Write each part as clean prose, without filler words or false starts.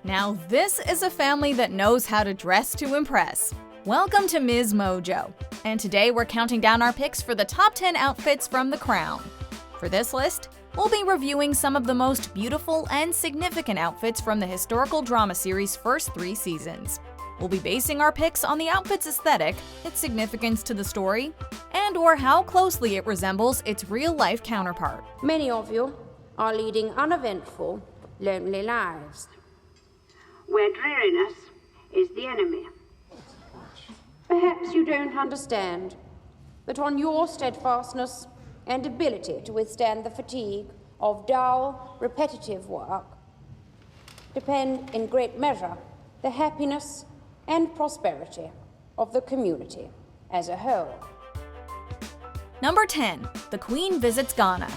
Now this is a family that knows how to dress to impress. Welcome to MsMojo, and today we're counting down our picks for the top 10 outfits from The Crown. For this list, we'll be reviewing some of the most beautiful and significant outfits from the historical drama series' first 3 seasons. We'll be basing our picks on the outfit's aesthetic, its significance to the story, and/or how closely it resembles its real-life counterpart. Many of you are leading uneventful, lonely lives, where dreariness is the enemy. Perhaps you don't understand that on your steadfastness and ability to withstand the fatigue of dull, repetitive work depend in great measure the happiness and prosperity of the community as a whole. Number 10. The Queen visits Ghana.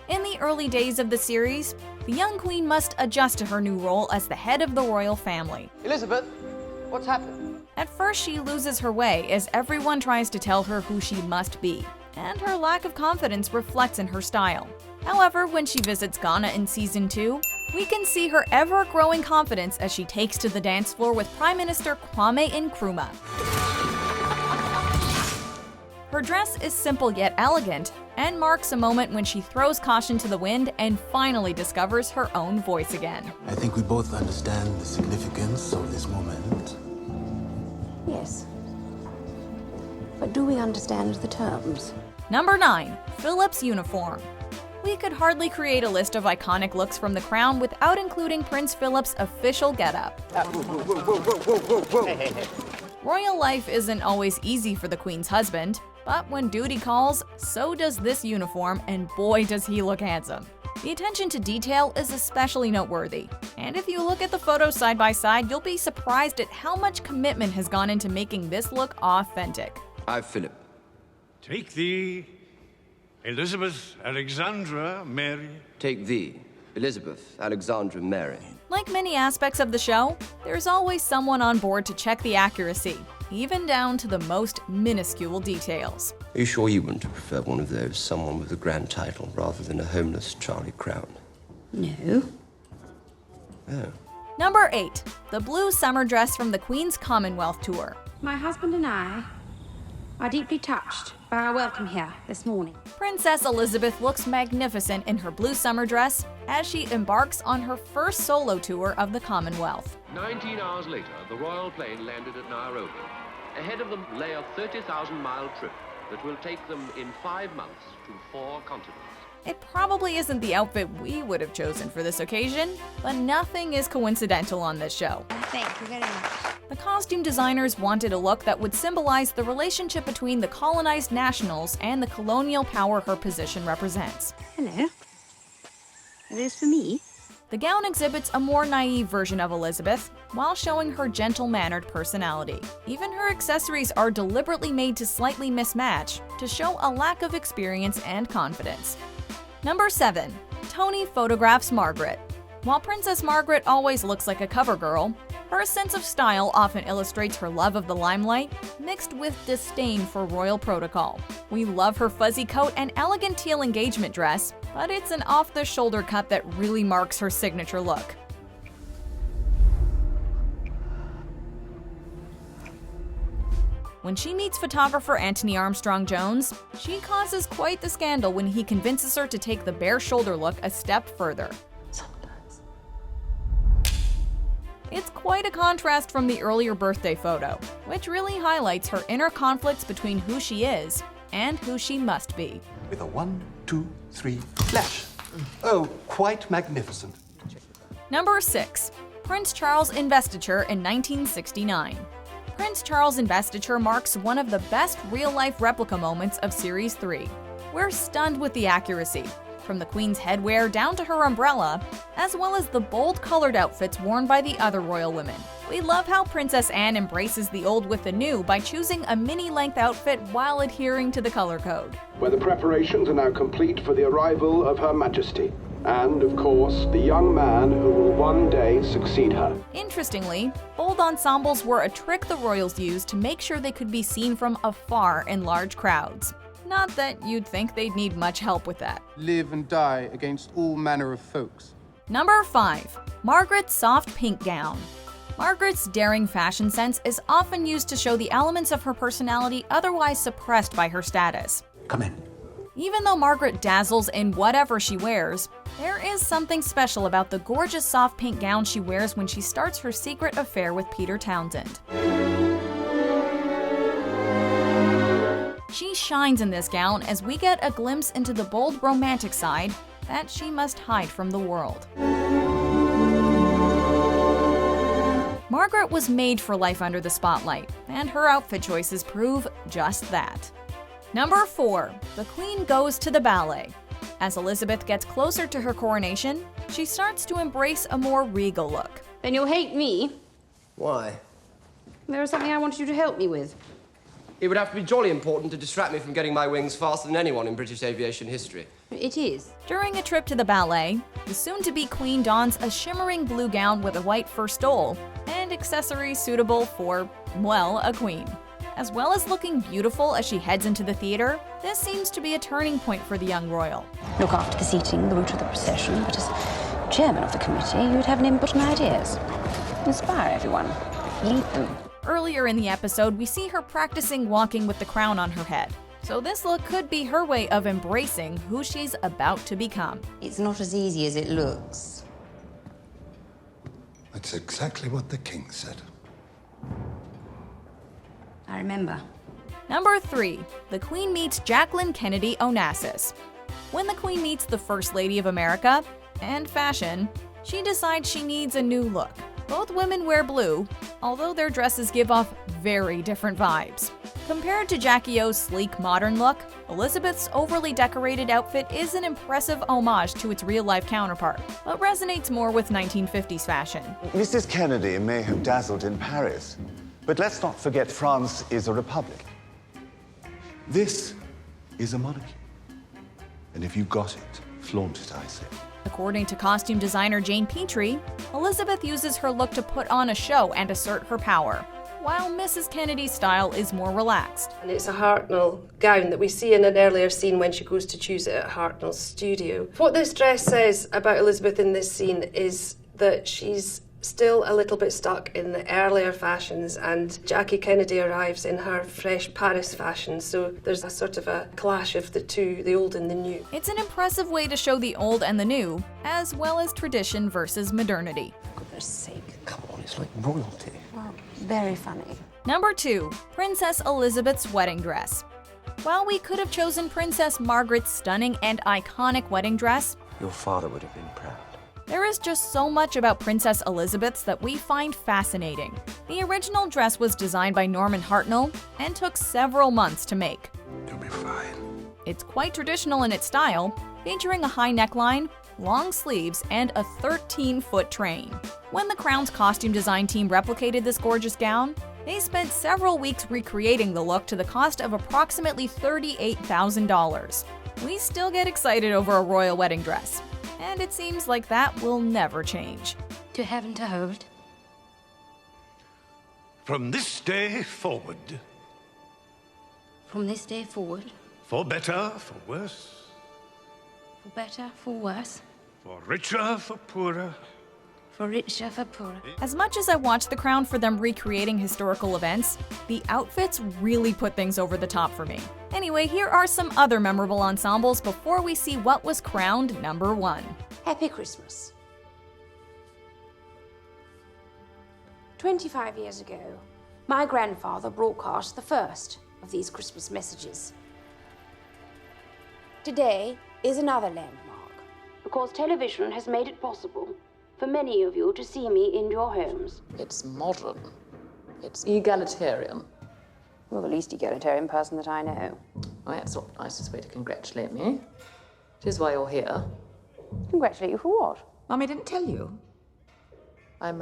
In the early days of the series, the young queen must adjust to her new role as the head of the royal family. Elizabeth, what's happened? At first, she loses her way as everyone tries to tell her who she must be, and her lack of confidence reflects in her style. However, when she visits Ghana in Season 2, we can see her ever-growing confidence as she takes to the dance floor with Prime Minister Kwame Nkrumah. Her dress is simple yet elegant, and marks a moment when she throws caution to the wind and finally discovers her own voice again. I think we both understand the significance of this moment. Yes. But do we understand the terms? Number 9. Philip's uniform. We could hardly create a list of iconic looks from The Crown without including Prince Philip's official getup. Royal life isn't always easy for the Queen's husband, but when duty calls, so does this uniform, and boy does he look handsome. The attention to detail is especially noteworthy, and if you look at the photos side by side, you'll be surprised at how much commitment has gone into making this look authentic. I, Philip. Take thee, Elizabeth Alexandra Mary. Take thee, Elizabeth Alexandra Mary. Like many aspects of the show, there's always someone on board to check the accuracy, even down to the most minuscule details. Are you sure you wouldn't prefer one of those, someone with a grand title, rather than a homeless Charlie Crown? No. Oh. Number 8. The blue summer dress from the Queen's Commonwealth tour. My husband and I are deeply touched by our welcome here this morning. Princess Elizabeth looks magnificent in her blue summer dress as she embarks on her first solo tour of the Commonwealth. 19 hours later, the royal plane landed at Nairobi. Ahead of them lay a 30,000-mile trip that will take them in 5 months to 4 continents. It probably isn't the outfit we would have chosen for this occasion, but nothing is coincidental on this show. Thank you very much. The costume designers wanted a look that would symbolize the relationship between the colonized nationals and the colonial power her position represents. Hello. Are those for me? The gown exhibits a more naive version of Elizabeth, while showing her gentle-mannered personality. Even her accessories are deliberately made to slightly mismatch, to show a lack of experience and confidence. Number 7. Tony photographs Margaret. While Princess Margaret always looks like a cover girl, her sense of style often illustrates her love of the limelight, mixed with disdain for royal protocol. We love her fuzzy coat and elegant teal engagement dress, but it's an off-the-shoulder cut that really marks her signature look. When she meets photographer Anthony Armstrong-Jones, she causes quite the scandal when he convinces her to take the bare shoulder look a step further. It's quite a contrast from the earlier birthday photo, which really highlights her inner conflicts between who she is and who she must be. With a 1, 2, 3 flash. Oh, quite magnificent. Number 6. Prince Charles' Investiture in 1969. Prince Charles' Investiture marks one of the best real-life replica moments of Series 3. We're stunned with the accuracy, from the Queen's headwear down to her umbrella, as well as the bold colored outfits worn by the other royal women. We love how Princess Anne embraces the old with the new by choosing a mini-length outfit while adhering to the color code. Where the preparations are now complete for the arrival of Her Majesty, and, of course, the young man who will one day succeed her. Interestingly, bold ensembles were a trick the royals used to make sure they could be seen from afar in large crowds. Not that you'd think they'd need much help with that. Live and die against all manner of folks. Number 5. Margaret's soft pink gown. Margaret's daring fashion sense is often used to show the elements of her personality otherwise suppressed by her status. Come in. Even though Margaret dazzles in whatever she wears, there is something special about the gorgeous soft pink gown she wears when she starts her secret affair with Peter Townsend. She shines in this gown as we get a glimpse into the bold romantic side that she must hide from the world. Margaret was made for life under the spotlight, and her outfit choices prove just that. Number 4. The Queen goes to the ballet. As Elizabeth gets closer to her coronation, she starts to embrace a more regal look. Then you'll hate me. Why? There is something I wanted you to help me with. It would have to be jolly important to distract me from getting my wings faster than anyone in British aviation history. It is. During a trip to the ballet, the soon-to-be queen dons a shimmering blue gown with a white fur stole and accessories suitable for, well, a queen. As well as looking beautiful as she heads into the theater, this seems to be a turning point for the young royal. Look after the seating, the route of the procession, but as chairman of the committee, you'd have an input and ideas. Inspire everyone. Lead them. Earlier in the episode, we see her practicing walking with the crown on her head. So this look could be her way of embracing who she's about to become. It's not as easy as it looks. That's exactly what the king said. I remember. Number 3. The Queen meets Jacqueline Kennedy Onassis. When the Queen meets the First Lady of America and fashion, she decides she needs a new look. Both women wear blue, although their dresses give off very different vibes. Compared to Jackie O's sleek modern look, Elizabeth's overly decorated outfit is an impressive homage to its real-life counterpart, but resonates more with 1950s fashion. Mrs. Kennedy may have dazzled in Paris, but let's not forget France is a republic. This is a monarchy. And if you got it, flaunt it, I say. According to costume designer Jane Petrie, Elizabeth uses her look to put on a show and assert her power, while Mrs. Kennedy's style is more relaxed. And it's a Hartnell gown that we see in an earlier scene when she goes to choose it at Hartnell's studio. What this dress says about Elizabeth in this scene is that she's still a little bit stuck in the earlier fashions, and Jackie Kennedy arrives in her fresh Paris fashion, so there's a sort of a clash of the two, the old and the new. It's an impressive way to show the old and the new, as well as tradition versus modernity. For goodness sake, come on, it's like royalty. Well, very funny. Number 2. Princess Elizabeth's wedding dress. While we could have chosen Princess Margaret's stunning and iconic wedding dress, Your father would have been proud. there is just so much about Princess Elizabeth's that we find fascinating. The original dress was designed by Norman Hartnell and took several months to make. You'll be fine. It's quite traditional in its style, featuring a high neckline, long sleeves, and a 13-foot train. When the Crown's costume design team replicated this gorgeous gown, they spent several weeks recreating the look to the cost of approximately $38,000. We still get excited over a royal wedding dress, and it seems like that will never change. To heaven to hold. From this day forward, From this day forward, for better, for worse, for better, for worse, for richer, for poorer, for richer, for poorer. As much as I watch The Crown for them recreating historical events, the outfits really put things over the top for me. Anyway, here are some other memorable ensembles before we see what was crowned number 1. Happy Christmas. 25 years ago, my grandfather broadcast the first of these Christmas messages. Today is another landmark, because television has made it possible for many of you to see me in your homes. It's modern. It's egalitarian. Well, the least egalitarian person that I know. Well, that's not the nicest way to congratulate me. It is why you're here. Congratulate you for what? Mummy didn't tell you. I'm,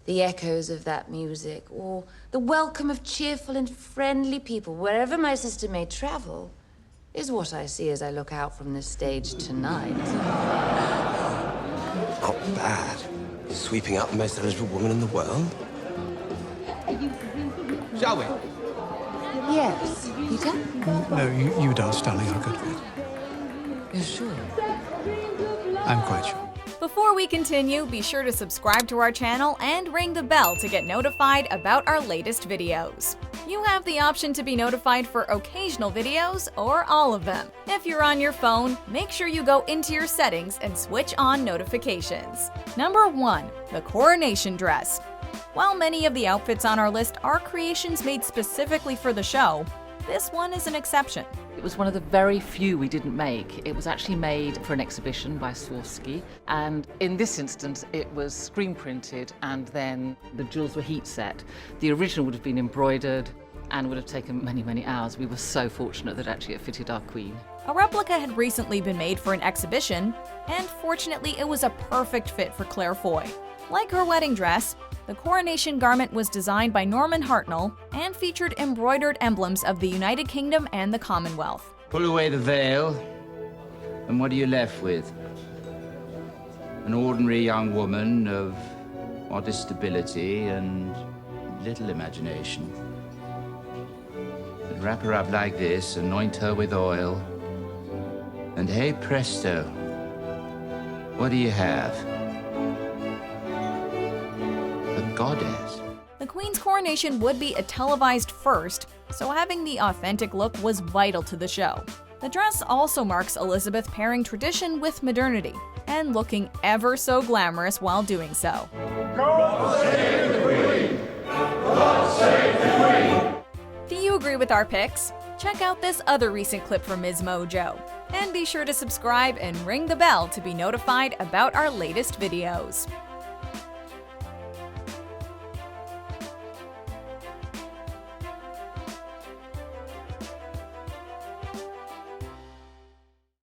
The echoes of that music, or the welcome of cheerful and friendly people wherever my sister may travel, is what I see as I look out from this stage tonight. Not bad. Sweeping up the most eligible woman in the world. Shall we? Yes. Peter? No, you dance, darling. I'll go to bed. You're sure? I'm quite sure. Before we continue, be sure to subscribe to our channel and ring the bell to get notified about our latest videos. You have the option to be notified for occasional videos or all of them. If you're on your phone, make sure you go into your settings and switch on notifications. Number 1. The Coronation Dress. While many of the outfits on our list are creations made specifically for the show, this one is an exception. It was one of the very few we didn't make. It was actually made for an exhibition by Swarovski, and in this instance it was screen printed and then the jewels were heat set. The original would have been embroidered and would have taken many, many hours. We were so fortunate that actually it fitted our queen. A replica had recently been made for an exhibition, and fortunately it was a perfect fit for Claire Foy. Like her wedding dress, the coronation garment was designed by Norman Hartnell and featured embroidered emblems of the United Kingdom and the Commonwealth. Pull away the veil, and what are you left with? An ordinary young woman of modest ability and little imagination. And wrap her up like this, anoint her with oil, and hey presto, what do you have? A goddess. The Queen's coronation would be a televised first, so having the authentic look was vital to the show. The dress also marks Elizabeth pairing tradition with modernity, and looking ever so glamorous while doing so. God save the Queen! God save the Queen! Do you agree with our picks? Check out this other recent clip from MsMojo. And be sure to subscribe and ring the bell to be notified about our latest videos.